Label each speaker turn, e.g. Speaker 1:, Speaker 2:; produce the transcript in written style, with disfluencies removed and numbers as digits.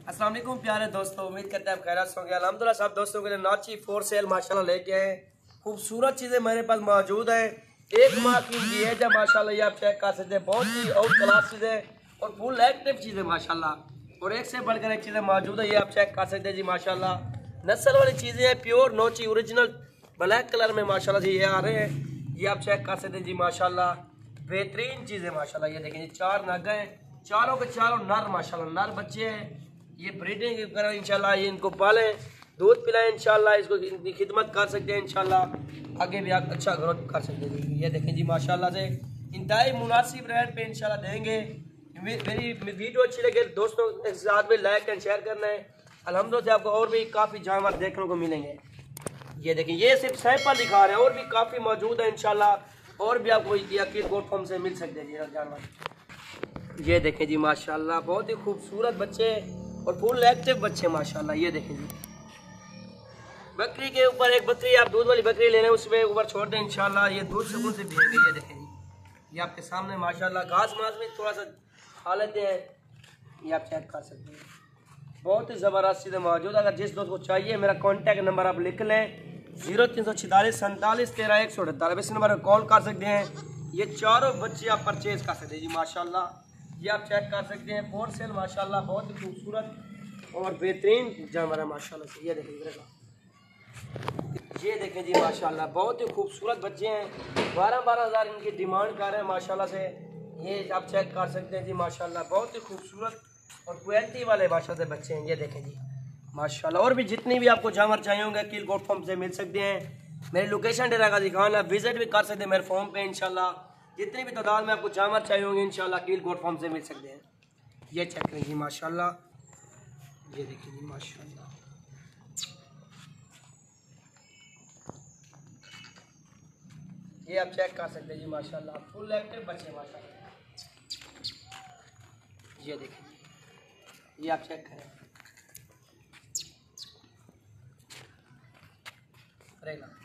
Speaker 1: अस्सलाम वालेकुम प्यारे दोस्तों, उम्मीद करते हैं आप खैरियत होंगे। अल्हम्दुलिल्लाह सब दोस्तों के लिए नाची फोर सेल माशाल्लाह लेके आए। खूबसूरत चीज़ें मेरे पास मौजूद हैं। एक माह की इनकी एज है माशाल्लाह, ये आप चेक कर सकते हैं। बहुत ही आउट क्लास चीज़ें और फुल एक्टिव चीज़ें माशाल्लाह, और एक से बढ़कर एक चीज़ें मौजूद है। ये आप चेक कर सकते हैं जी माशाल्लाह। नस्ल वाली चीज़ें हैं, प्योर नोची ओरिजिनल ब्लैक कलर में माशाल्लाह जी ये आ रहे हैं। ये आप चेक कर सकते हैं जी माशाल्लाह, बेहतरीन चीज़ें माशाल्लाह। ये देखें, चार नग हैं, चारों के चारों नर माशाल्लाह, नर बच्चे हैं। ये ब्रीडिंग करें इंशाल्लाह, ये इनको पालें, दूध पिलाएं इंशाल्लाह, इसको इनकी खिदमत कर सकते हैं इंशाल्लाह, आगे भी आप अच्छा ग्रोथ कर सकते हैं। ये देखें जी माशाल्लाह से इंतहाई मुनासिब रेट पे इंशाल्लाह देंगे। मेरी वीडियो अच्छी लगे दोस्तों के साथ में लाइक एंड शेयर करना है। अल्हम्दुलिल्लाह से आपको और भी काफ़ी जानवर देखने को मिलेंगे। ये देखें, ये सिर्फ सैंपल दिखा रहे हैं, और भी काफ़ी मौजूद है इंशाल्लाह, और भी आपको यकीन गोट फॉर्म से मिल सकते हैं जी जानवर। ये देखें जी माशाल्लाह, बहुत ही खूबसूरत बच्चे और फुल एक्टिव बच्चे माशाल्लाह। ये देखें जी, बकरी के ऊपर एक बकरी, आप दूध वाली बकरी लेने उसमें ऊपर छोड़ दें इंशाल्लाह, ये दूध सुकून से पिएंगे। ये देखें जी, ये आपके सामने माशाल्लाह, घास मास भी थोड़ा सा खा लेते हैं, ये आप चेक कर सकते हैं। बहुत ही ज़बरदस्त चीज़ें मौजूद। अगर जिस दोस्त को चाहिए, मेरा कॉन्टैक्ट नंबर आप लिख लें, 0346 47 13 178। इस नंबर पर कॉल कर सकते हैं। ये चारों बच्चे आप परचेज कर सकते हैं जी माशाल्लाह। ये आप चेक कर सकते हैं, फोर सेल माशाल्लाह, बहुत ही खूबसूरत और बेहतरीन जानवर है माशाल्लाह से। ये देखें, ये देखें जी माशाल्लाह, बहुत ही खूबसूरत बच्चे हैं। 12-12 हज़ार इनकी डिमांड कर रहे हैं माशाल्लाह से। ये आप चेक कर सकते हैं जी माशाल्लाह, बहुत ही खूबसूरत और क्वालिटी वाले माशाल्लाह से बच्चे हैं। ये देखें जी माशाल्लाह, और भी जितनी भी आपको जानवर चाहिए होंगे किल गोट फॉर्म से मिल सकते हैं। मेरी लोकेशन डेरा गाजी खान, आप विजिट भी कर सकते हैं मेरे फॉर्म पे इंशाल्लाह। जितनी भी तादाद में आपको जानवर चाहिए होंगे इंशाल्लाह किल गोट फॉर्म से मिल सकते हैं। ये चेक करें जी माशाल्लाह, ये देखिए जी माशाल्लाह, ये आप चेक कर सकते हैं जी माशाल्लाह, फुल एक्टिव बच्चे माशाल्लाह। ये देखिए जी, ये आप चेक करें, रहेगा।